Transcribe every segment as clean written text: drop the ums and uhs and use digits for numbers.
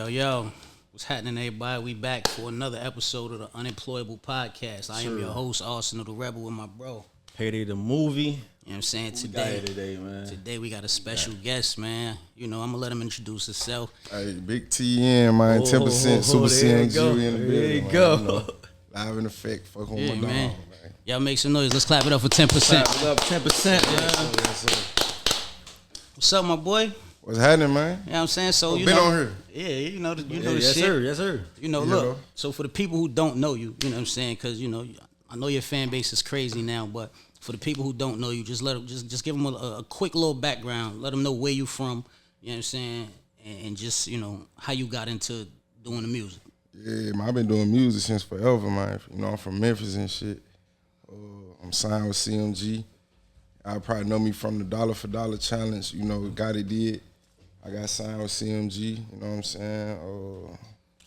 Yo, what's happening, everybody? We back for another episode of the Unemployable podcast. I am your host, Arsenal the Rebel, with my bro. Payday the movie. You know what I'm saying? Today we got a special guest, man. You know, I'm going to let him introduce himself. Hey, Big TN, man. 10% Super CNG in the building. There you go. You know, live in effect. Fuck on my dog, man. man. Y'all make some noise. Let's clap it up for 10%. Clap it up, 10%. What's up, my boy? What's happening, man? You know what I'm saying? So, you been know, on here. Yeah, you know the Yes, shit. sir. Yes, sir. You know, Yeah. look. So for the people who don't know you, you know what I'm saying? Because, you know, I know your fan base is crazy now, but for the people who don't know you, just let them, just give them a quick little background. Let them know where you from. You know what I'm saying? And just, you know, how you got into doing the music. Yeah, man, I've been doing music since forever, man. You know, I'm from Memphis and shit. I'm signed with CMG. I probably know me from the Dollar for Dollar challenge. You know, Got It Did. I got signed with CMG. You know what I'm saying? All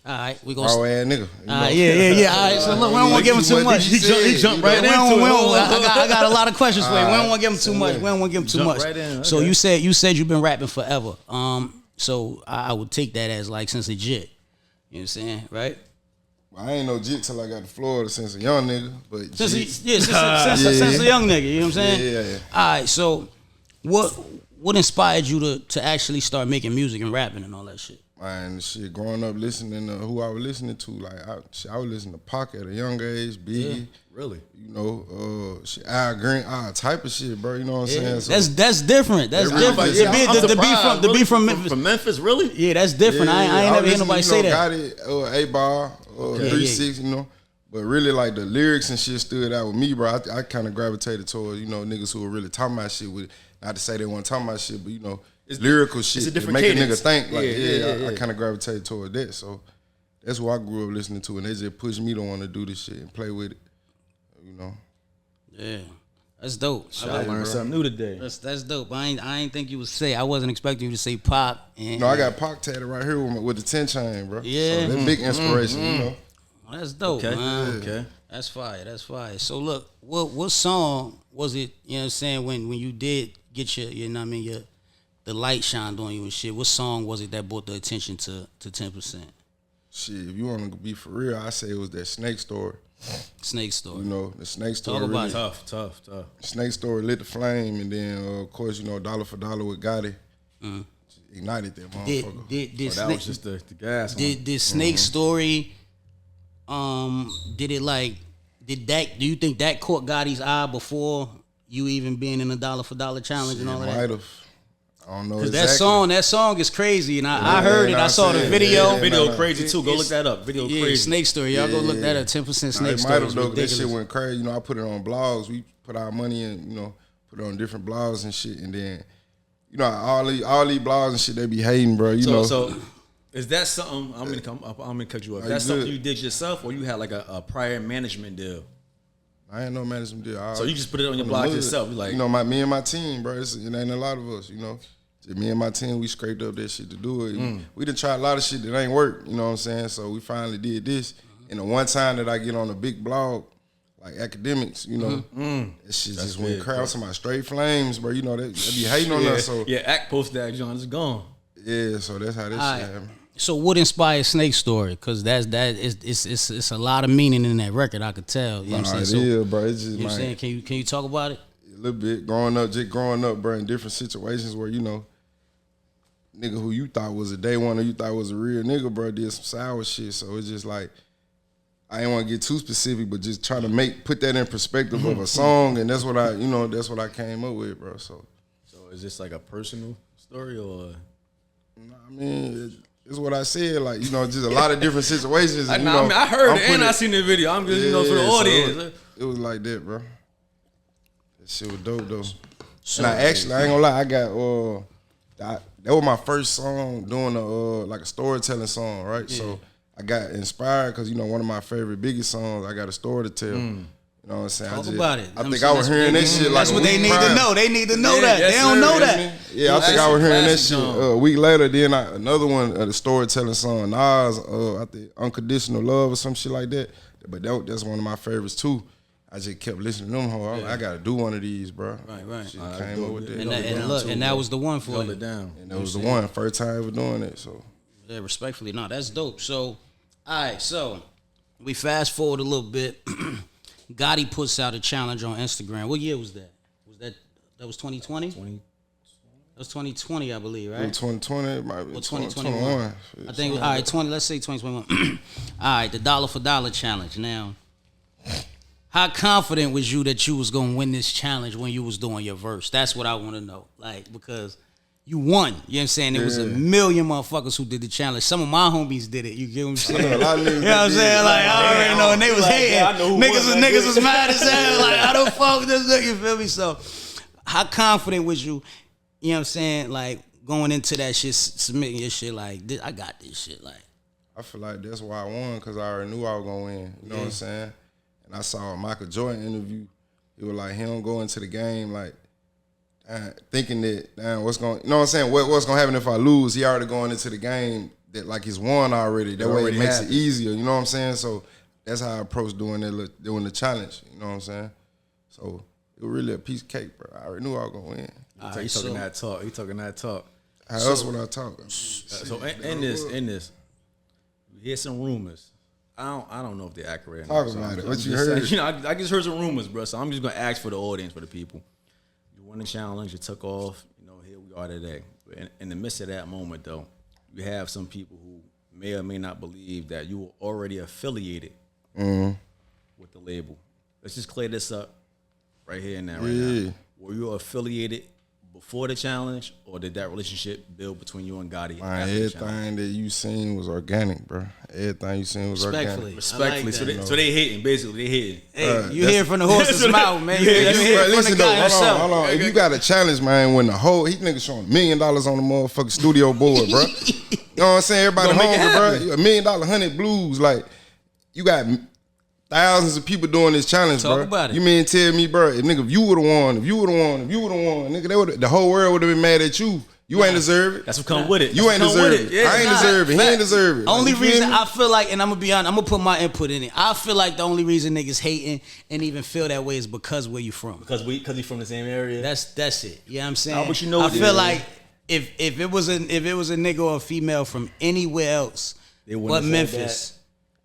right, we gonna. Raw ass nigga. Yeah. All right, so look, we don't want to give him too much. He jumped right into it. I got a lot of questions for you. We don't want to give him too much. We don't want to give him too much. Right in, okay. So you said you've been rapping forever. So I would take that as like since legit. You know what I'm saying, right? I ain't no jit till I got to Florida since a young nigga, but Since jit. a young nigga, you know what I'm saying? Yeah. All right, so what inspired you to actually start making music and rapping and all that shit? Man, shit, growing up listening to who I was listening to, like I was listening to Pac at a young age, Biggie. Yeah, really? You know, shit, Al Green, all type of shit, bro. You know what I'm saying? So, That's different. That's different. The beat from Memphis. From Memphis, really? Yeah, that's different. I ain't never heard nobody say that. Got it, A-Bar, 3-6, you know. But really, like, the lyrics and shit stood out with me, bro. I kind of gravitated towards, you know, niggas who were really talking about shit with, not to say they weren't talking about shit, but, you know, it's lyrical shit. It's a different make cadence. A nigga think. Like, I kind of gravitated toward that. So that's what I grew up listening to, and they just pushed me to want to do this shit and play with it, you know. Yeah, that's dope. I learned something new today. That's dope. I ain't think you would say. I wasn't expecting you to say Pac. No, I got Pac tatted right here with the 10 chain, bro. Yeah. So that's big inspiration, you know. That's dope, Okay. man. Okay. That's fire. So look, what song was it, you know what I'm saying, when you did get your, you know what I mean, the light shined on you and shit, what song was it that brought the attention to 10%? Shit, if you want to be for real, I say it was that Snake story. Snake story. You know, the Snake story. Talk about really, it. Tough. Snake story lit the flame, and then, of course, you know, Dollar for Dollar with Gotti. Ignited that motherfucker. That was just the gas. Did Snake story, do you think that caught Gotti's eye before you even being in the Dollar for Dollar challenge and all of that? Might have. I don't know. Because exactly. that song is crazy, and I heard it. I saw the video. Video crazy too. Go look that up. Video crazy. Snake story. Y'all go look that up. 10% Snake story. That shit went crazy. You know, I put it on blogs. We put our money in. You know, put it on different blogs and shit. And then, you know, all these blogs and shit, they be hating, bro. You know. So is that something? I'm gonna cut you off. That's something you did yourself, or you had like a prior management deal? I ain't no management deal. So you just put it on your blog yourself. You like, you know, me and my team, bro. It ain't a lot of us, you know. Just me and my team, we scraped up that shit to do it. We done tried a lot of shit that ain't work, you know what I'm saying? So we finally did this. And the one time that I get on a big blog, like academics, you know, that shit just went crowd to my straight flames, bro. You know, they be hating on us. So Act post that, John, it's gone. Yeah, so that's how this shit happened. So what inspired Snake Story? Because it's a lot of meaning in that record. I could tell. You know what I'm saying? It is, bro. It's just, you know what I'm saying? Can you talk about it? A little bit. Growing up, bro, in different situations where, you know, nigga who you thought was a day one or you thought was a real nigga, bro, did some sour shit. So it's just like, I ain't want to get too specific, but just try to put that in perspective of a song, and that's what I came up with, bro. So is this like a personal story or? I mean, it's what I said. Like, you know, just a lot of different situations. I heard it and I seen the video. I'm just, for the audience. So it was like that, bro. That shit was dope, though. So, and I ain't gonna lie, I got that was my first song doing like a storytelling song, right? Yeah. So I got inspired because, you know, one of my favorite biggest songs, I got a story to tell. You know what I'm saying? Talk about it. I think I was hearing that shit like that's what they need to know. They need to know that. They don't know that. Yeah, I think I was hearing that shit a week later. Then another one, the storytelling song, Nas, I think Unconditional Love or some shit like that. But that's one of my favorites too. I just kept listening to them. I gotta do one of these, bro. Right. Shit came up with that. And that was the one for you. It down. And that was the one. First time ever doing it. So Yeah, respectfully, no, that's dope. So, all right, so we fast forward a little bit. Gotti puts out a challenge on Instagram. What year was that? That was 2020? That was 2020, I believe, right? 2020, it might be 2021. I think, all right, 20, let's say 2021. All right, the dollar for dollar challenge. Now, how confident was you that you was going to win this challenge when you was doing your verse? That's what I want to know. Like, because you won. You know what I'm saying? There was a million motherfuckers who did the challenge. Some of my homies did it. You get what I'm saying? You know what I'm saying? Like, I already know. And they was hating. Niggas was mad as hell. Like, how the fuck this nigga, you feel me? So, how confident was you, you know what I'm saying, like, going into that shit, submitting your shit like, I got this shit, like. I feel like that's why I won, because I already knew I was going to win. You know what I'm saying? And I saw a Michael Jordan interview. He was like, he don't go into the game, like, thinking that, what's going, you know what I'm saying, what's going to happen if I lose? He already going into the game that, like, he's won already. That way it makes it easier, you know what I'm saying? So that's how I approached doing the challenge, you know what I'm saying? So it was really a piece of cake, bro. I already knew I was going to win. He talking that talk. He talking that talk. How else would I talk? So in this, you hear some rumors. I don't know if they're accurate. Talk about it. What you heard? Saying, you know, I just heard some rumors, bro. So I'm just gonna ask for the audience, for the people. You won the challenge. You took off. You know, here we are today. In the midst of that moment, though, you have some people who may or may not believe that you were already affiliated with the label. Let's just clear this up right here and now. Right now, were you affiliated before the challenge, or did that relationship build between you and Gotti? Man, everything that you seen was organic, bro. Everything you seen was organic. Respectfully. Like so they hating, basically. They hating. Hey, you hear from the horse's mouth, man. You hear from the guy himself. Hold on. If you got a challenge, man, when the whole, he nigga showing $1 million on the motherfucking studio board, bro. You know what I'm saying? Everybody hungry, bro. $1 million, 100 blues. Like, you got thousands of people doing this challenge, Talk bro. about it. You mean tell me, bro, if you would have won, nigga, the whole world would have been mad at you. You ain't deserve it. That's what come with it. You ain't deserve it. Yeah, I ain't deserve it. He ain't deserve it. Only reason I feel like, and I'm gonna be honest, I'm gonna put my input in it. I feel like the only reason niggas hating and even feel that way is because where you from. Because we from the same area. That's it. You know what I'm saying? But you know I feel like if it was a nigga or a female from anywhere else but Memphis,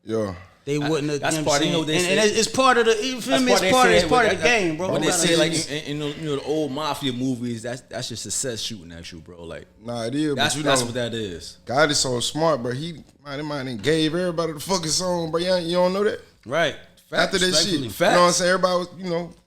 yeah, they wouldn't have. That's you know part. You know they and say, it's part of the. You feel me? It's part of the game, bro. When they say like in the old mafia movies, that's just success shooting at you, bro. Like, nah, it is. That's but what that is. God is so smart, bro. He might gave everybody the fucking song, bro. You don't know that, right? After that shit, you know what I'm saying? Everybody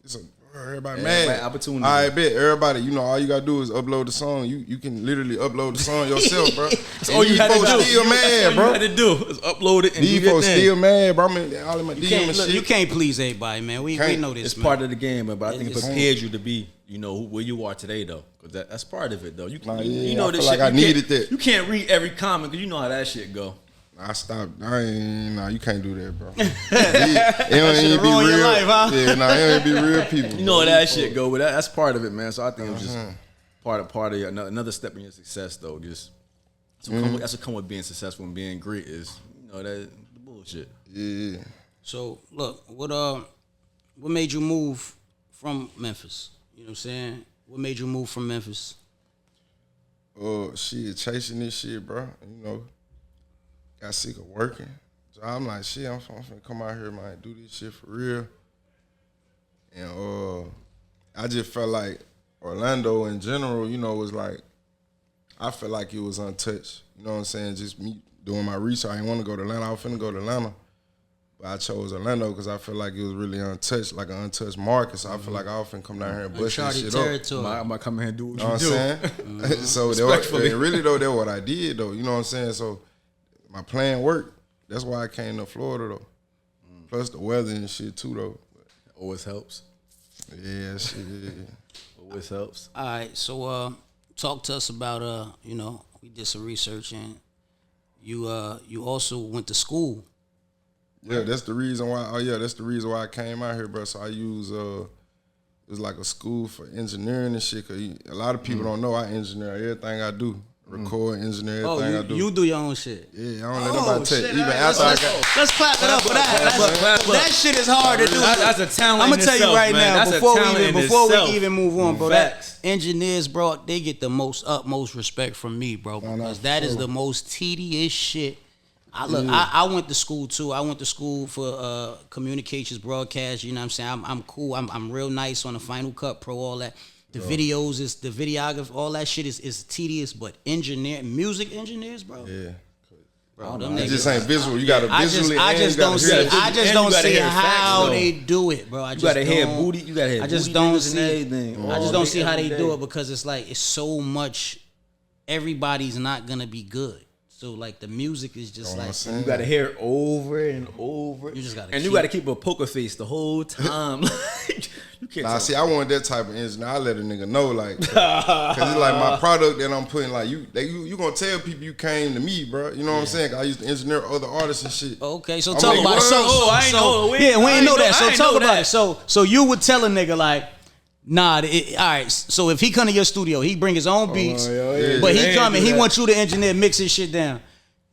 was, everybody mad. Right, opportunity. I bet everybody, all you gotta do is upload the song. You can literally upload the song yourself, bro. That's all you had to do. Still mad, bro. All you had to do is upload it. And these folks still mad, bro. I mean, all in my DM and shit. You can't please everybody, man. We know this. It's part of the game, but I think it prepared you to be, where you are today, though. Because that's part of it, though. You know this shit. Like I needed that. You can't read every comment because you know how that shit go. I stopped. You can't do that, bro. It don't even be real. Life, huh? Yeah, it don't even be real people. You know how that shit go, but that's part of it, man. So I think it was just part of another step in your success, though. Just that's what come with being successful and being great is that the bullshit. Yeah. So look, what made you move from Memphis? You know what I'm saying? What made you move from Memphis? Shit, chasing this shit, bro. Got sick of working. So I'm like, shit, I'm finna come out here, man, do this shit for real. And I just felt like Orlando in general, was like, I felt like it was untouched. You know what I'm saying? Just me doing my research. I didn't want to go to Atlanta. I was finna go to Atlanta. But I chose Orlando because I feel like it was really untouched, like an untouched market. So I feel like I was finna come down here and bust this shit up. I might come here and do what you know what I'm saying? So really, though, that's what I did, though. You know what I'm saying? So my plan worked. That's why I came to Florida, though. Plus the weather and shit, too, though. Always helps. Yeah, shit. Always helps. All right, so talk to us about, we did some research, and you also went to school. Yeah, that's the reason why. That's the reason why I came out here, bro. So I use it was like a school for engineering and shit. Cause a lot of people don't know I engineer everything I do. record, engineer, everything I do. You do your own shit. Yeah, I don't let nobody take. Shit, Even after I got. Let's clap it up for that. That shit is hard to do. That's a talent. I'm gonna tell you right now, before we even move on, bro. Facts. That engineers, bro, they get the utmost respect from me, bro, because that is the most tedious shit. I went to school too. I went to school for communications, broadcast. You know what I'm saying? I'm cool. I'm real nice on the Final Cut Pro, all that. The videos is the videography, all that shit is tedious. But music engineers, bro. Yeah. Bro, them it niggas, just ain't visual. You gotta visually. I just don't see how they do it, bro. You gotta hear booty. You gotta hear. I just don't see. I just don't see how they do it because it's like it's so much. Everybody's not gonna be good. So like the music is just like you gotta hear it over and over. You just gotta you gotta keep a poker face the whole time. You can't. Nah, see, I want that type of engineer. I let a nigga know, like, cause it's like my product that I'm putting. Like you gonna tell people you came to me, bro. You know what I'm saying? I used to engineer other artists and shit. Okay, so talk about it. We ain't know that. So talk about it. So you would tell a nigga like. Nah, all right. So if he come to your studio, he bring his own beats, but he come and he wants you to engineer, mix his shit down.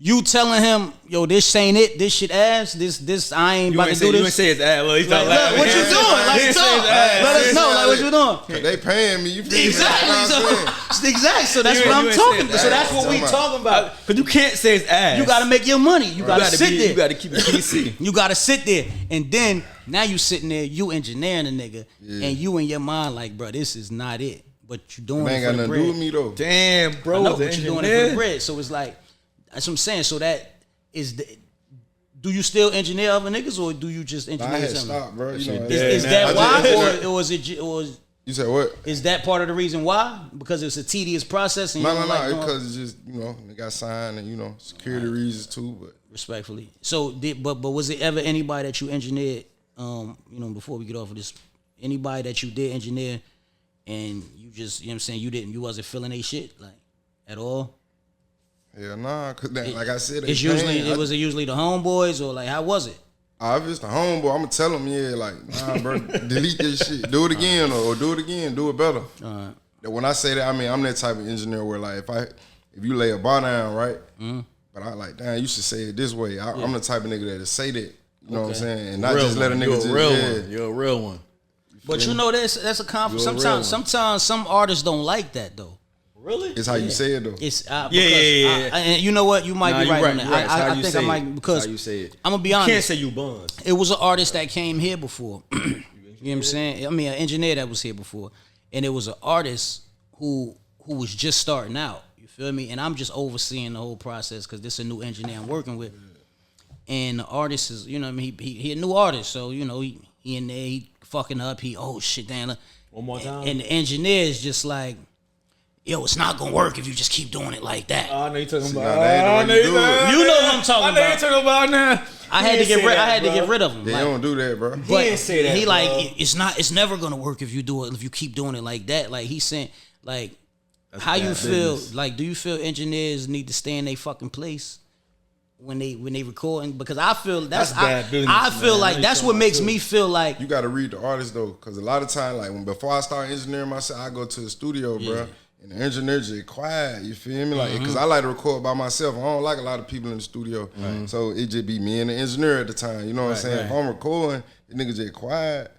You telling him, yo, this ain't it. This shit ass. This I ain't about to do this. You ain't say it's ass. Look, look, what you doing? Like, talk. Let us know. Like, what you doing? They paying me. You feel Exactly. Exactly. So that's what I'm talking about. So that's what we talking about. But you can't say it's ass. You gotta make your money. You gotta sit there. You gotta keep it PC. You gotta sit there, and then now you sitting there, you engineering a nigga, and you in your mind like, bro, this is not it. But you doing it for the bread. Ain't got nothing to do with me though. Damn, bro. I know, but you doing it for the bread. So it's like. That's what I'm saying. So that is do you still engineer other niggas or do you just engineer something? Stop, bro. Is that why or was it? You said what? Is that part of the reason why? Because it's a tedious process. And no. Because it's just they got signed and security reasons too. But respectfully, so but was it ever anybody that you engineered? Before we get off of this, anybody that you did engineer and you just what I'm saying you wasn't feeling they shit like at all. Yeah, nah, cause like I said, was it usually the homeboys or like how was it? If it's the homeboy, I'm gonna tell him, nah, bro, delete this shit, do it again or do it again, do it better. When I say that, I mean I'm that type of engineer where like if you lay a bar down, right, but I like, damn, you should say it this way. I'm the type of nigga that'll say that, you know what I'm saying, and not just let a nigga just You're a real one. But that's a conflict. Sometimes some artists don't like that though. Really? It's how you say it though. It's and you know what? You might be right on that. I think I might because how you say it. I'm gonna be honest. You can't say you buns. It was an artist that came here before. You know what I'm saying? I mean, an engineer that was here before, and it was an artist who was just starting out. You feel me? And I'm just overseeing the whole process because this is a new engineer I'm working with. And the artist is, what I mean, he a new artist, so he in there, he fucking up. Oh shit, damn. One more time. And the engineer is just like. Yo, it's not gonna work if you just keep doing it like that. I know you're talking about. You know what I'm talking about. I know you're talking about now. I had to get rid of him. They don't do that, bro. He didn't say that. He like it's never gonna work if you keep doing it like that. Like he's saying, like that's how you feel. Like, do you feel engineers need to stay in their fucking place when they recording? Because I feel that's bad business. I feel like that's what makes me feel like you got to read the artist though. Because a lot of time, like before I start engineering myself, I go to the studio, bro. And the engineer just quiet, you feel me? Like, cause I like to record by myself. I don't like a lot of people in the studio. So it just be me and the engineer at the time. You know what I'm saying? Right. If I'm recording, the nigga just quiet.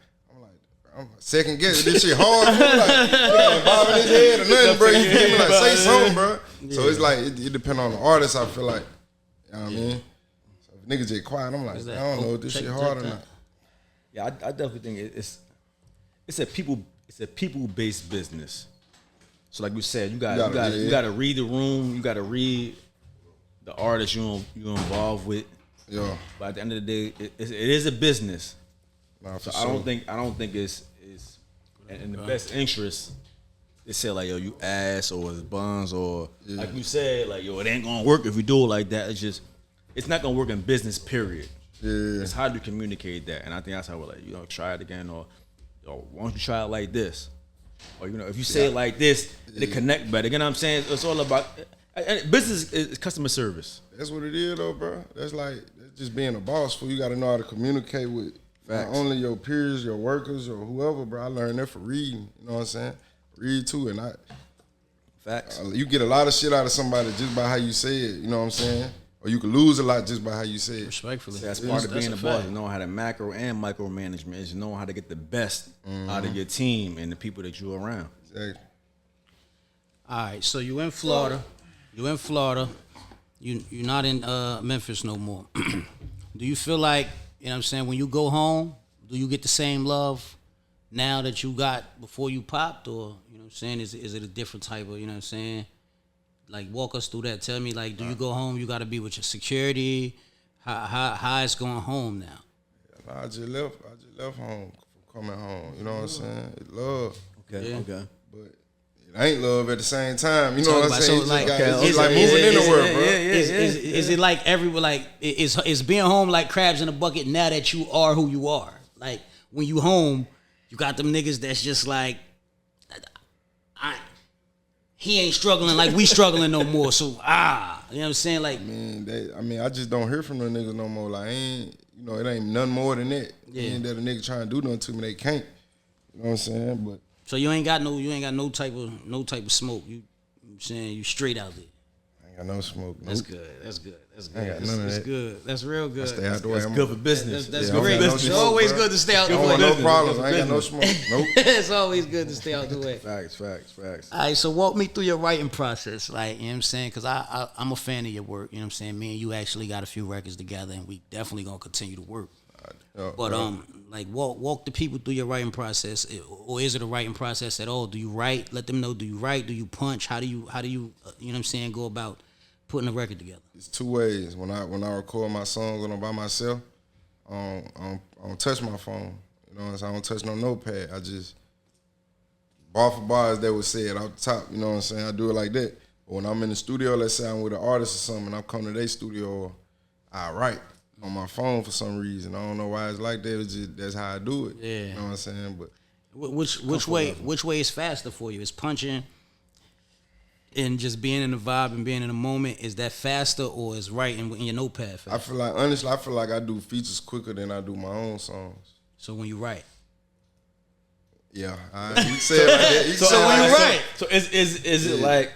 I'm second guessing this shit hard. I'm like, he ain't bobbing his head or nothing, bro. You feel me? Like, say something, bro. Yeah. So it's like, it depends on the artist, I feel like. You know what I mean? So if nigga just quiet, I'm like, I don't know if this shit hard or not. Yeah, I definitely think it's a people-based business. So like we said, you gotta read the room, you gotta read the artist you're involved with. Yeah. But at the end of the day, it is a business. Nah, so I don't think it's in the best interest. They say like, yo, you ass or it's buns or like you said, like, yo, it ain't gonna work if we do it like that. It's not gonna work in business, period. Yeah. It's how do you communicate that? And I think that's how we're like, try it again or why don't you try it like this? Or if you say it like this, it connect better. You know what I'm saying? It's all about business is customer service. That's what it is, though, bro. That's just being a boss. You got to know how to communicate with not only your peers, your workers, or whoever, bro. I learned that for reading. You know what I'm saying? Read too, and Facts. You get a lot of shit out of somebody just by how you say it. You know what I'm saying? Or you could lose a lot just by how you say it. Respectfully. So that's part of being a boss. Knowing how to macro and micro management is knowing how to get the best out of your team and the people that you're around. Exactly. All right, so you in Florida. You're not in Memphis no more. Do you feel like, you know what I'm saying, when you go home, do you get the same love now that you got before you popped, or, you know what I'm saying, is it a different type of, you know what I'm saying? Like, walk us through that. Tell me, like, do you go home, you got to be with your security? How it's going home now? I just left home from coming home. You know what I'm saying? It's love. Okay. But it ain't love at the same time. You know what I'm saying? So, like, it's like moving in the world, bro. Is it like is being home like crabs in a bucket now that you are who you are? Like, when you home, you got them niggas that's just like, he ain't struggling like we struggling no more. So, you know what I'm saying? Like, I just don't hear from them niggas no more. Like, it ain't nothing more than that. Yeah. Ain't that a nigga trying to do nothing to me, they can't. You know what I'm saying? But so you ain't got no type of smoke. You know what I'm saying, you straight out there. I ain't got no smoke. That's good. I ain't got none of That's that. good. That's real good. Stay out the way. That's good for business. That's Yeah, great. no It's smoke, always bro. good to stay out the I don't way. want no problems. I ain't got no smoke. Nope. It's always good to stay out the way. Facts. All right, so walk me through your writing process, like, you know what I'm saying, because I'm a fan of your work, you know what I'm saying. Me and you actually got a few records together, and we definitely gonna continue to work. But like, walk the people through your writing process, or is it a writing process at all? Do you write? Let them know. Do you write? Do you punch? How do you you know what I'm saying, go about putting a record together? It's two ways. When I record my songs when I'm by myself, I don't touch my phone. You know what I'm saying? I don't touch no notepad. I just bar for bar, as they would say it out the top. You know what I'm saying? I do it like that. But when I'm in the studio, let's say I'm with an artist or something, and I come to their studio, I write on my phone for some reason. I don't know why it's like that. It's just, that's how I do it. Yeah. You know what I'm saying? But Which way is faster for you? Is punching and just being in the vibe and being in the moment, is that faster, or is writing in your notepad faster? I feel like, honestly, I do features quicker than I do my own songs. So when you write, Yeah, you can say it like that. You can say it when like you that. write, So is it like?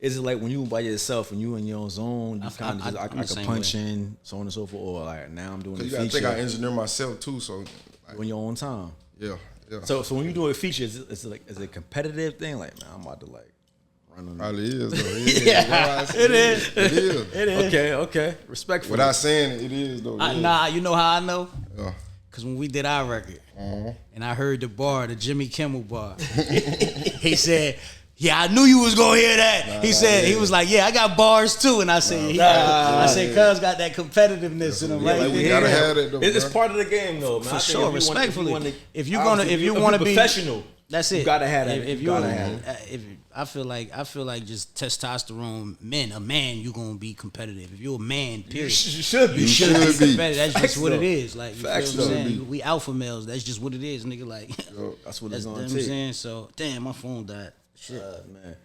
Is it like when you by yourself and you in your own zone, you kind of just I can punch in, so on and so forth, or like now I'm doing a You gotta feature think I engineer myself too, so on your own time. yeah. So when you do a feature, is it a competitive thing? Like, man, I'm about to like run on. Probably is though. it is. It is. It is. Okay, respectful. Without saying it is though. It is. Nah, you know how I know? Yeah. Because when we did our record, and I heard the bar, the Jimmy Kimmel bar, he said, yeah, I knew you was gonna hear that. He said, he was like, yeah, I got bars too. And I said, I said, cuz got that competitiveness in him, right? Like, we gotta have that though. It's bro. part of the game though, man. For I think sure, respectfully. If you want to be professional, that's it. You gotta have that. If you gotta have it. if I feel like just testosterone a man, you gonna be competitive. If you're a man, period, You should be. you should be competitive. That's Facts just what it though. is. Like, you Facts feel what I'm though. saying? We alpha males. That's just what it is, nigga. Like, That's what that's it's what gonna I'm take. saying. So, damn, my phone died. Shit. Man.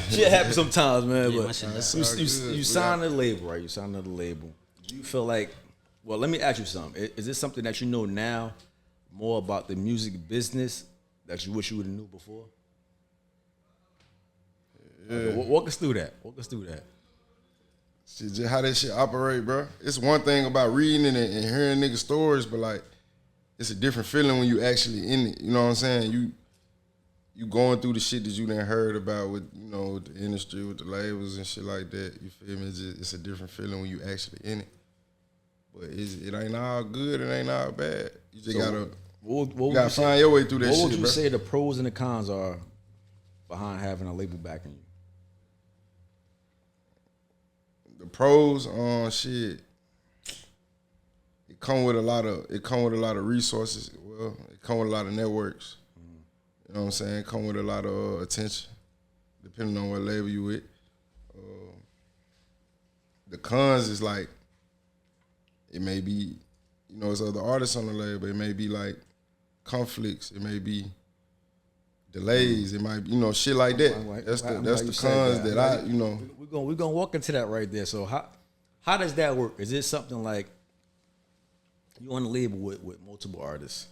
Shit happens sometimes, man. Yeah, my But shit does. you signed a label, right? You signed another label. Do you feel like? Well, let me ask you something. Is this something that you know now more about the music business that you wish you would have knew before? Yeah. Okay, walk us through that. Shit, just how that shit operate, bro. It's one thing about reading it and hearing niggas' stories, but like, it's a different feeling when you actually in it. You know what I'm saying? You going through the shit that you done heard about with, with the industry, with the labels and shit like that. You feel me? It's a different feeling when you actually in it. But it ain't all good, it ain't all bad. You just gotta find your way through that shit, What would you bro. say the pros and the cons are behind having a label backing you? The pros, shit. It come with a lot of resources. Well, it come with a lot of networks. You know what I'm saying? It come with a lot of attention, depending on what label you with. The cons is like, it may be, it's other artists on the label. It may be like conflicts. It may be delays. It might be, shit like that. That's the cons that We're gonna walk into that right there. So how does that work? Is it something like you on the label with multiple artists?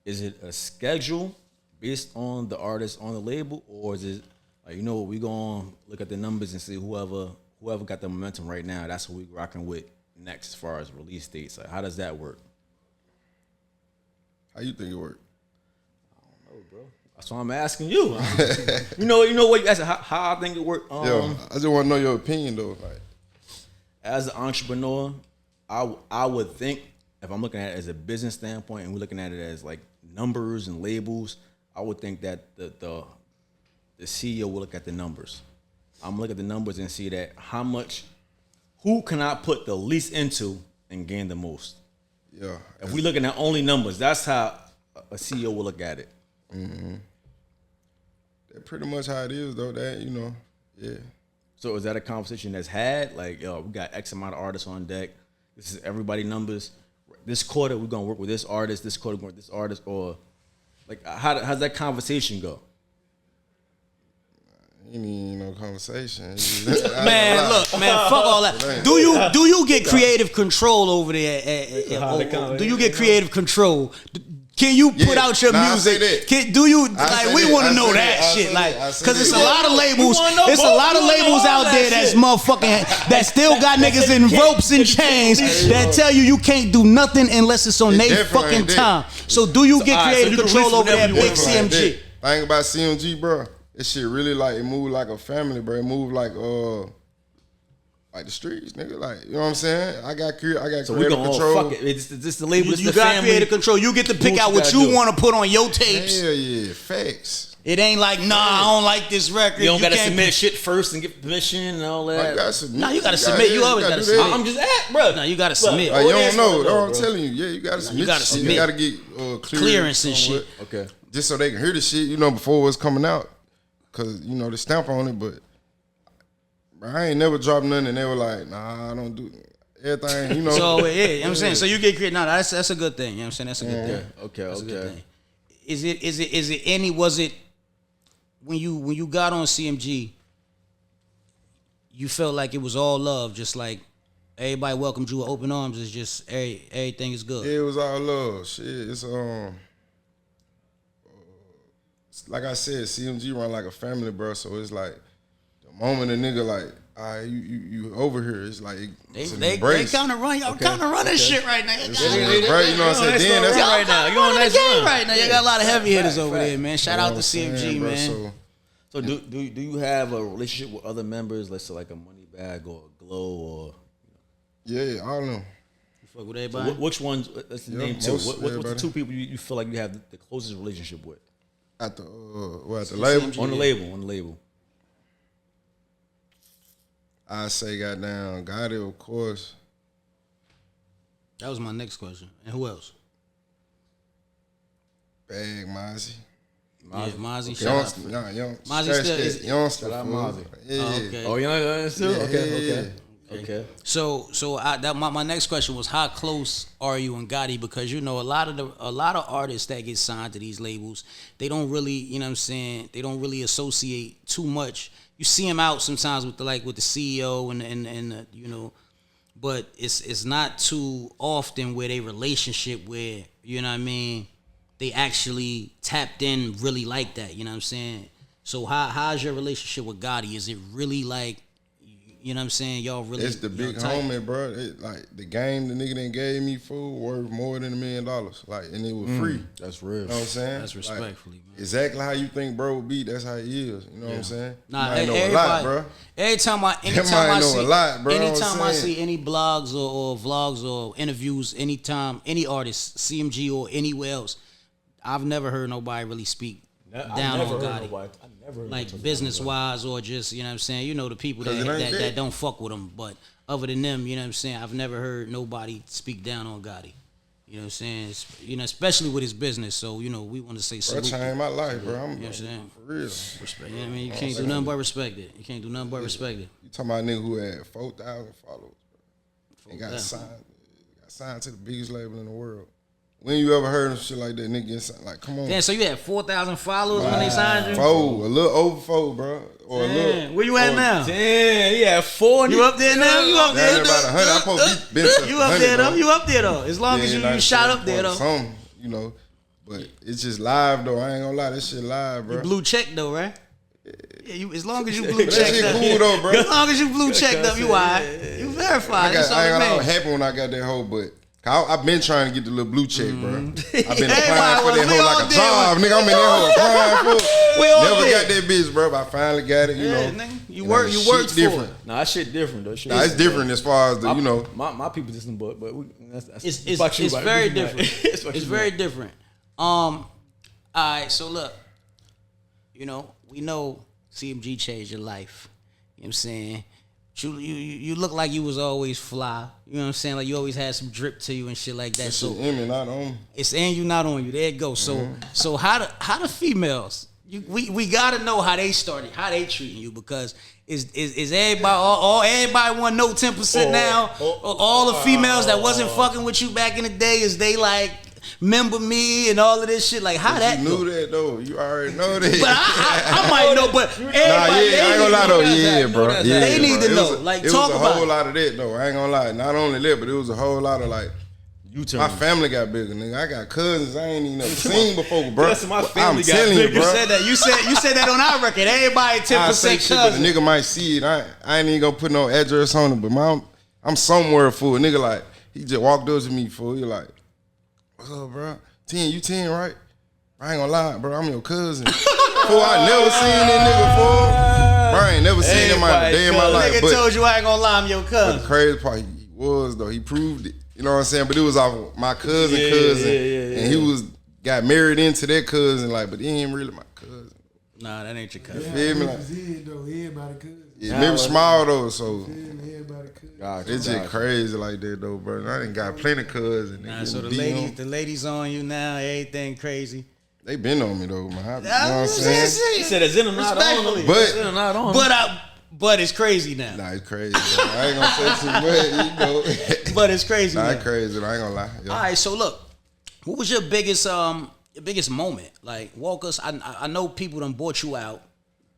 Is it a schedule based on the artist on the label, or is it like, you know what, we gonna look at the numbers and see whoever got the momentum right now, that's what we rocking with next as far as release dates? Like, how does that work? How you think it work? I don't know, bro. That's why I'm asking you. you know what? That's how I think it work. Yo, I just want to know your opinion though. Like, as an entrepreneur, I would think, if I'm looking at it as a business standpoint and we're looking at it as like numbers and labels, I would think that the CEO will look at the numbers. I'm looking at the numbers and see that who can I put the least into and gain the most. Yeah. If we looking at only numbers, that's how a CEO will look at it. Mm-hmm. That's pretty much how it is though. That, you know, yeah. So is that a conversation that's had? Like, yo, we got X amount of artists on deck. This is everybody numbers. This quarter we're gonna work with this artist. This quarter we're going with this artist. Or like, how's that conversation go? Ain't even no conversation. Man, look, man, fuck all that. Do you get creative control over there? Do you get creative control? Can you put out your music? Do you like? We want to know that shit, like, because it's a lot of labels. It's a lot of labels out there that's motherfucking that still got niggas in ropes and chains that tell you can't do nothing unless it's on their fucking time. So do you get creative control over that big CMG? Thing about CMG, bro, this shit really like it moved like a family, bro. It moved like the streets, nigga. Like, you know what I'm saying? I got creative control. Fuck it. It's the label. You got creative control. You get to pick out what you want to put on your tapes. Hell yeah, facts. It ain't like, nah, I don't like this record. You don't gotta submit shit first and get permission and all that. You gotta submit. You always gotta submit. I'm just bro. No, you gotta submit. You don't know. That's what I'm telling you. Yeah, you gotta submit. You gotta submit. You gotta get clearance and shit. Okay. Just so they can hear the shit, you know, before it's coming out. Cause, you know, the stamp on it, but I ain't never dropped nothing and they were like, nah, I don't do everything, you know. So, yeah, you know what I'm saying? So you get creative. No, that's a good thing. You know what I'm saying? That's a good thing. Okay, that's a good thing. Was it when you got on CMG, you felt like it was all love, just like everybody welcomed you with open arms, it's just everything is good? Yeah, it was all love. Shit, it's like I said, CMG run like a family, bro. So it's like the moment a nigga like, you over here, it's like it's an embrace. They kind of run, y'all kind of running shit right now. You know what I'm saying? Then that's right now. You on that game right now. You got a lot of heavy hitters over there, man. Shout out to CMG, man. So do you have a relationship with other members? Let's say like a Money Bag or a Glow or? Yeah, all of them. You fuck with everybody. So which ones? Let's name two. What's the two people you feel like you have the closest relationship with? At the label? On the label. I say goddamn Gotti, of course. That was my next question. And who else? Bag, Mozzie. Yeah, Mozzie. Mozzie still is youngster. Shout out Mozzie. Yeah. Oh, okay. Oh, young still? Okay. So my next question was, how close are you and Gotti? Because you know a lot of artists that get signed to these labels, they don't really, you know what I'm saying, they don't really associate too much. You see them out sometimes with the CEO and you know, but it's not too often where they relationship where, you know what I mean, they actually tapped in really like that, you know what I'm saying? So how's your relationship with Gotti? Is it really like, you know what I'm saying, y'all really? It's the big homie, bro. Like the game the nigga that gave me food worth more than $1 million. Like, and it was free. That's real. You know what I'm saying? That's respectfully, like, man. Exactly how you think bro would be, that's how he is. You know what I'm saying? Nah, you know a lot, bro. Anytime I see any blogs or vlogs or interviews, anytime any artist, CMG or anywhere else, I've never heard nobody really speak down on Gotti. Like business wise or just, you know what I'm saying, you know, the people that don't fuck with him, but other than them, you know what I'm saying, I've never heard nobody speak down on Gotti. You know what I'm saying? You know, especially with his business. So, you know, we want to say salute. That changed my life, bro. You know what I'm saying? For real. Respect. You know what I mean? You can't do nothing but respect it. You can't do nothing but respect it. You talking about a nigga who had 4,000 followers, bro. And got signed to the biggest label in the world. When you ever heard of shit like that, nigga get signed? Like, come on. Damn, so you had 4,000 followers when they signed you? 4, a little over 4, bro. Or damn. a little. Where you at now? Damn, yeah, 4. You up there now? You up there? About 100. I'm supposed to be You up there though? You up there though? As long as you shot up there though. Some, you know. But it's just live though. I ain't gonna lie, that shit live, bro. You blue check though, right? Yeah, you as long as you blue That checked shit up. cool though, bro. As long as you blue checked up, you alright. You verified. That's all I ain't that gonna lie, I was matters. happy when I got that hoe, but I've been trying to get the little blue check, bro. I've been Everybody applying for was- that we hoe all like a did. job, nigga. I'm in that hoe applying for it. We all Never did. got that bitch, bro, but I finally got it, you Yeah, know. nigga. You And work. that You shit worked for different. it. Nah, that shit different though. Shit Nah, it's different as far as the, you know. My people just but that's It's fuck you, it's right? very What you different. like? It's fuck It's you, very man. different. All right. So look, we know CMG changed your life. You know what I'm saying? You look like you was always fly. You know what I'm saying? Like you always had some drip to you and shit like that. That So shit in me, not on. it's and you not on you. There it goes. So how the females? We gotta know how they started, how they treating you, because is everybody all everybody want to know 10% now? All the females that wasn't fucking with you back in the day, is they like remember me and all of this shit? Like how that You go? knew that though. You already know that. But I might know, but Nah, everybody yeah, I ain't gonna lie though. Yeah, bro. that. Yeah, They need bro. to It know. was Like, it talk was a about whole it. lot of that though. I ain't gonna lie. Not only that, but it was a whole lot of like. You turn. My family got bigger, nigga. I got cousins I ain't even never seen before, bro. Yes, my family I'm got telling bigger. you, bro. You said that. You said that on our record. Everybody 10% I say shit, but the cousin. nigga might see it. I ain't even gonna put no address on it, but I'm somewhere, fool. A nigga like, he just walked up to me, fool. He like, what's up, bro? 10, you 10, right? I ain't gonna lie, bro. I'm your cousin. Fool, I never seen that nigga, fool. Bro, I ain't never seen him a day in my life. Nigga But told you I ain't gonna lie, I'm your the cousin. crazy part, he was, though. He proved it. You know what I'm saying? But it was off my cousin, Yeah. and he got married into that cousin, like, but he ain't really my cousin. Nah, that ain't your cousin. Feel me? Like, Everybody could. yeah, maybe small though, so Everybody could. it's just crazy like that though, bro. I done got plenty of cousins. Nah, so the ladies on you now, everything crazy. They been on me though, man. You know what Nah, I'm saying? He said, "Is in or not on?" Respectfully. But- Is in or not on? But it's crazy now. Nah, it's crazy, bro. I ain't gonna say too much, you know. But it's crazy Nah, now. it's crazy. I ain't gonna lie. Yeah. All right, so look, what was your biggest moment? Like, walk us. I know people done bought you out.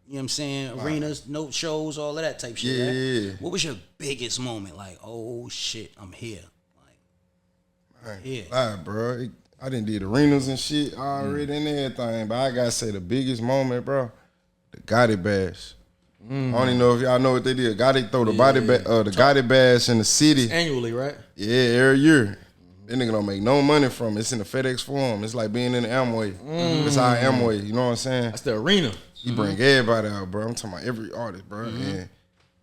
You know what I'm saying? Arenas, note shows, all of that type shit. Yeah, right? yeah. What was your biggest moment? Like, oh shit, I'm here. Like, yeah. Lie, bro. I done did arenas and shit already and everything, but I gotta say the biggest moment, bro, the Gotti Bash. I don't even know if y'all know what they did. Gotti throw the the Gotti Bash in the city. Annually, right? Yeah, every year. That nigga don't make no money from it. It's in the FedEx Forum. It's like being in the Amway. It's our Amway. You know what I'm saying? That's the arena. He bring everybody out, bro. I'm talking about every artist, bro. And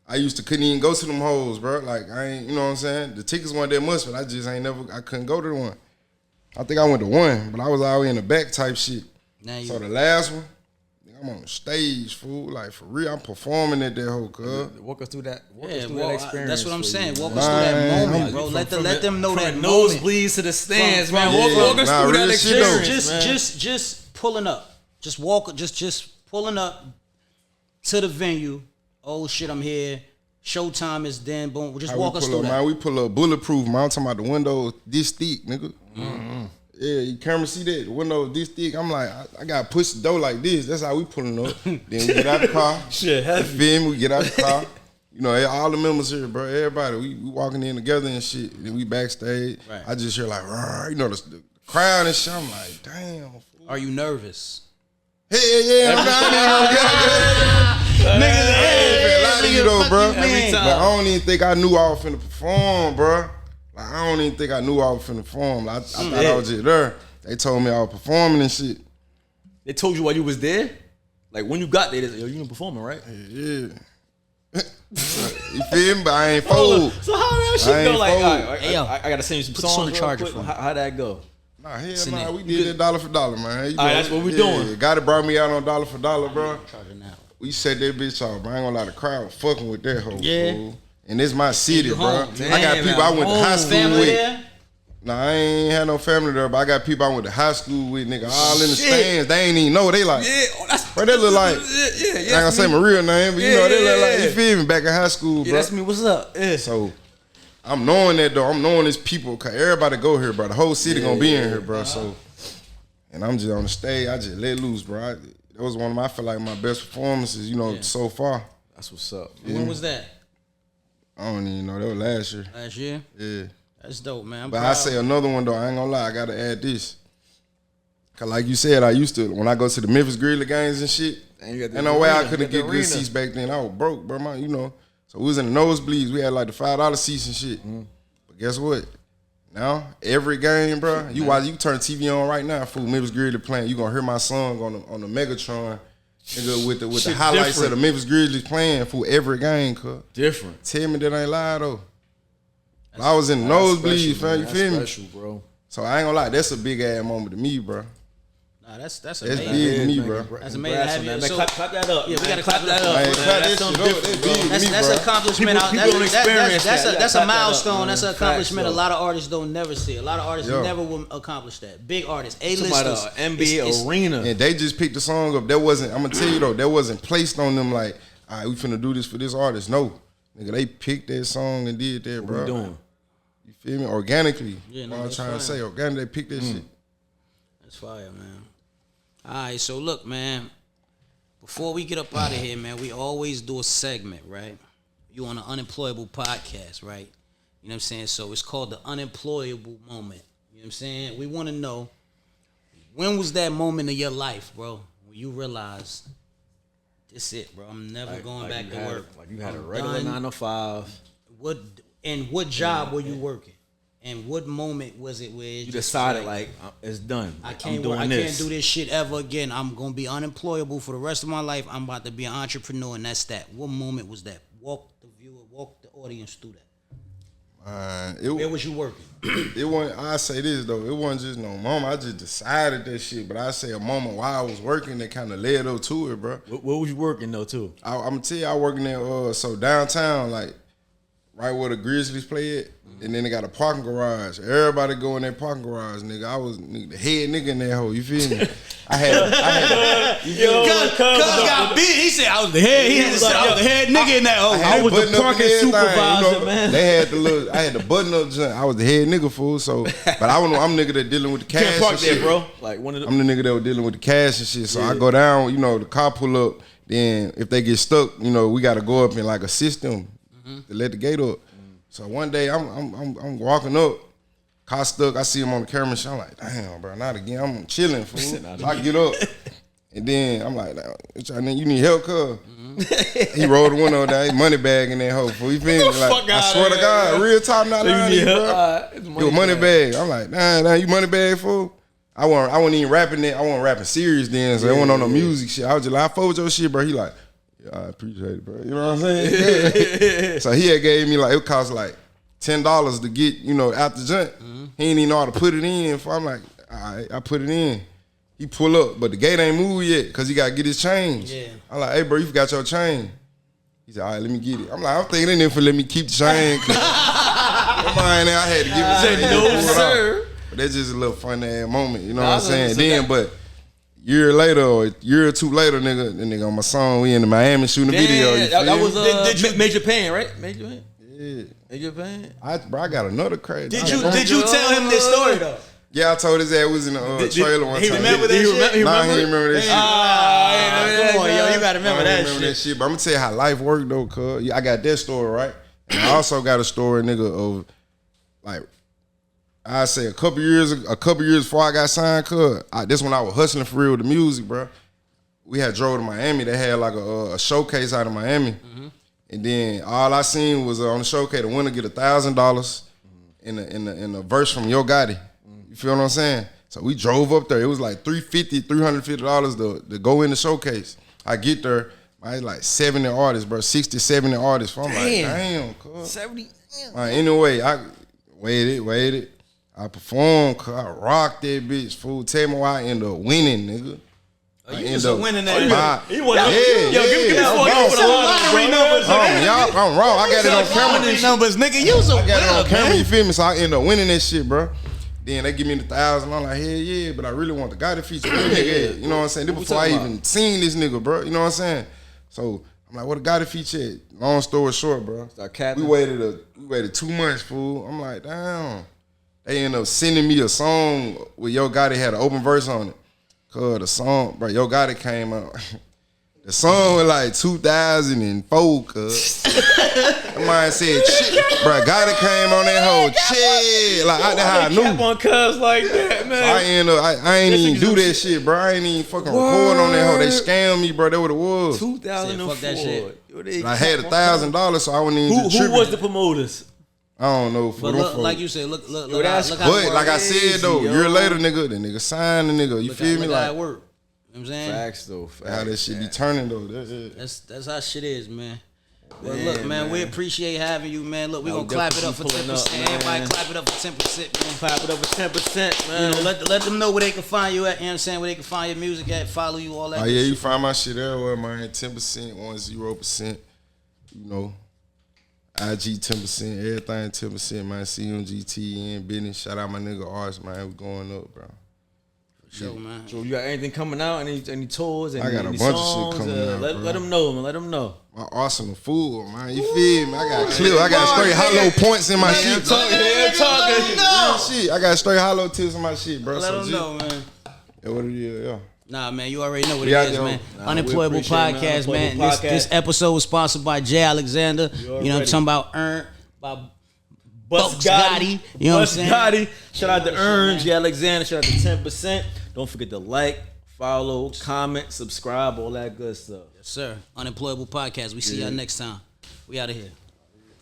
I couldn't even go to them hoes, bro. Like, I ain't, you know what I'm saying? The tickets weren't that much, but I couldn't go to the one. I think I went to one, but I was always in the back type shit. Now you, So the last one, I'm on the stage, fool. Like, for real, I'm performing at that whole club. Walk us through that. Walk yeah, us through well, that experience. that's what I'm for saying. you, Walk man. us through that Man, moment, I'm- bro. Let them know that From moment. nosebleeds to the stands, From- man. from- Walk us Nah, through that real shit, though. experience, man. Just pulling up. Just pulling up to the venue. Oh shit, I'm here. Showtime is then. Boom. Just How walk we us pull through up, that. man. We pull up bulletproof, man. I'm talking about the windows this thick, nigga. Yeah, you camera see that? The windows this thick. I'm like, I gotta push the door like this. That's how we pulling up. Then we get out the car. Shit, You heavy. feel me? We get out the car. You know, all the members here, bro. Everybody, we walking in together and shit. Then we backstage. Right. I just hear like, "Rrr," you know, the crowd and shit. I'm like, damn. Fool. Are you nervous? Yeah. I'm not even lie to you though, bro. Every time. But I don't even think I knew I was finna perform, bro. Like, I don't even think I knew I was finna perform. Like, I thought I was just there. They told me I was performing and shit. They told you while you was there? Like, when you got there, they said, yo, you been performing, right? Yeah. You feel me? But I ain't fold. So how that I shit ain't go? Like, fold. all right, Hey, yo, I gotta send you some put this songs on the real charger quick. for me. How that go? Nah, hell Send nah, it. we did that dollar for dollar, man. You All right, know, that's what we doing. Gotta brought me out on dollar for dollar, bro. Charger now. We set that bitch off, bro. I ain't gonna lie, the crowd was fucking with that hoe, Yeah. fool. And this my city, You bro. home. I got Damn, people I went to home. high school Family with. there? Nah, I ain't had no family there, but I got people I went to high school with, nigga, all in the Shit. stands. They ain't even know. They like, Yeah, that's bro, they look like, yeah. I ain't gonna say my real name, but you know, they look like, you feel me, back in high school, Yeah, bro. that's me. What's up? Yeah. So, I'm knowing that, though. I'm knowing these people, because everybody go here, bro. The whole city gonna be in here, bro. So, and I'm just on the stage. I just let loose, bro. That was one of my, I feel like, my best performances, you know, so far. That's what's up. When was that? I don't even know. That was last year. Last year? Yeah. That's dope, man. I'm But proud. I say another one, though. I ain't gonna lie. I gotta add this. Cause like you said, I used to, when I go to the Memphis Grizzlies games and shit, ain't no way I couldn't get good seats back then. I was broke, bro. So we was in the nosebleeds. We had like the $5 seats and shit. But guess what? Now, every game, bro, you turn TV on right now, fool, Memphis Grizzlies playing, you gonna hear my song on the Megatron, nigga, with the highlights different. Of the Memphis Grizzlies playing, fool, every game, cuz. Different. Tell me that ain't lie, though. I was in the nosebleeds, fam, you feel me? Special, bro. So I ain't gonna lie, that's a big ass moment to me, bro. Nah, that's That's amazing. big to me, bro. That's amazing. Man, clap that up. Yeah, we gotta clap that up. That's an accomplishment. People don't experience that. That's a milestone. That's an accomplishment a lot of artists don't never see. A lot of artists never will accomplish that. Big artists, A-listers. NBA arena. And they just picked the song up. That wasn't, I'm gonna tell you though, that wasn't placed on them like, all right, we finna do this for this artist. No. Nigga, they picked that song and did that, bro. What we doing? You feel me? Organically. Yeah, what I'm trying to say. Organically, they picked that shit. That's fire, man. All right, so look, man. Before we get up out of here, man, we always do a segment, right? You on the Unemployable podcast, right? You know what I'm saying? So it's called the Unemployable moment. You know what I'm saying? We want to know, when was that moment of your life, bro, when you realized, this it, bro. I'm never going back to work. Like you had a regular 9 to 5. What job were you working? And what moment was it where you decided like it's done? I can't do this shit ever again. I'm gonna be unemployable for the rest of my life. I'm about to be an entrepreneur, and that's that. What moment was that? Walk the audience through that. Where was you working? It wasn't. I say this though. It wasn't just no moment. I just decided that shit. But I say a moment while I was working that kind of led up to it, bro. Where was you working though too? I'm gonna tell you, I working there. So downtown, like right where the Grizzlies play at. And then they got a parking garage. Everybody go in that parking garage, nigga. I was the head nigga in that hole. You feel me? I had Cuz got beat. He said I was the head. He had to say I was the head nigga in that hole. I was the parking supervisor, man. They had I had the button up joint. I was the head nigga, fool. So, but I'm nigga that dealing with the cash. Can't park and shit. there, bro. Like one of them. I'm the nigga that was dealing with the cash and shit. So I go down. The car pull up. Then if they get stuck, we got to go up in like a system to let the gate up. So one day I'm walking up, car stuck. I see him on the camera. So I'm like, damn, bro, not again. I'm chilling, fool. So I get up, and then I'm like, you need help, cuz. He rolled the window down. He money bag in that hoe, fool. You feel me? Like, I swear to God, real talk, not lying, bro. Yo, money bag. I'm like, nah, you money bag, fool. I wasn't even rapping that. I wasn't rapping serious then, so I wasn't on no music shit. I was just like, I fuck with your shit, bro. He like, yeah, I appreciate it, bro. You know what I'm saying? So he had gave me like, it cost like $10 to get, out the joint. He ain't even know how to put it in. So I'm like, all right, I put it in. He pull up, but the gate ain't moved yet because he got to get his change. Yeah. I'm like, hey, bro, you forgot your chain. He said, all right, let me get it. I'm like, I'm thinking they didn't for let me keep the chain. My mind there, I had to give it to him. No, sir. But that's just a little fun ass moment, you know what I'm saying? Then, but year later or a year or two later, nigga on my song, we in Miami shooting a video. That was Major Pain, right? Major Pain. Yeah. Major Pain. I got another crazy. Did you tell him this story though? Yeah, I told his ass we was in the trailer one time. He remember that shit? Nah, he didn't remember that shit. Come on, yo, you gotta remember that shit. But I'm gonna tell you how life worked though, cuz. I got that story, right? And I also got a story, nigga, of like, I say a couple years before I got signed, cuz, this when I was hustling for real with the music, bro. We had drove to Miami. They had like a showcase out of Miami. And then all I seen was on the showcase, the winner get $1,000 in a verse from Yo Gotti. You feel what I'm saying? So we drove up there. It was like $350 to go in the showcase. I get there, I had like 70 artists, bro, 60, 70 artists. So I'm like, damn, cuz. 70. Anyway, I waited. I performed, cuz I rocked that bitch, fool. Tell me why I end up winning, nigga. You just winning that. He won. Yo, give me lottery numbers. I'm wrong. I got it on camera. Lottery numbers, nigga. You was a winner, I got it on camera, man. you feel me? So I end up winning that shit, bro. Then they give me the $1,000. I'm like, hell yeah, but I really want the guy to feature with nigga. You know what I'm saying? This before I even seen this nigga, bro. You know what I'm saying? So I'm like, what a guy to feature at? Long story short, bro. We waited 2 months, fool. I'm like, damn. They end up sending me a song with Yo Gotti had an open verse on it. Cause the song, bro, Yo Gotti came out. The song was like 2004, cuz. That man said, shit. Bro, Gotti came on that whole shit. Like, I how I knew. Cap on cuz like that, man. So I ain't even do that shit, bro. I ain't even fucking record on that hoe. They scammed me, bro. That what it was. 2004. Fuck that shit. I had $1,000, so I wouldn't even Who was the promoters? I don't know. But look, like you said, look that's how But like I said though, yo. a year later, nigga, the nigga signed the nigga. You feel me? Look how Like it work. You know what I'm saying? Facts though. how that shit be turning though. That's how shit is, man. But look, man, we appreciate having you, man. Look, we gonna clap it up for 10%. Everybody clap it up for 10%, man. Clap it up for 10%, man. You know, let them know where they can find you at. You know what I'm saying? Where they can find your music at, follow you, all that. Oh good yeah, you shit. find my shit everywhere, man. 10%, 10%. You know, IG 10%, everything 10%, man. CMGTN business. Shout out my nigga Arts, man. We going up, bro. Sure, man. So you got anything coming out? Any tours? I got a any bunch of songs? shit coming out, bro. Let them know, man. Let them know. My Arsenal full, man. You feel me? I got clip. I got straight hollow points in my shit. Shit. I got straight hollow tips in my shit, bro. Let So them know, man. Yeah, what it is, yeah. Nah, man, you already know what Yeah, it is, yo. man. Nah, Unemployable we appreciate it, man. podcast, man. Unemployable This podcast. episode was sponsored by Jay Alexander. You know what I'm already. talking about? Earn by Bus Gotti. You know what I'm saying? Gotti. Shout out to All that shit, Earn, man. J. Alexander. Shout out to 10%. Don't forget to like, follow, comment, subscribe, all that good stuff. Yes, sir. Unemployable podcast. We see y'all next time. We out of here.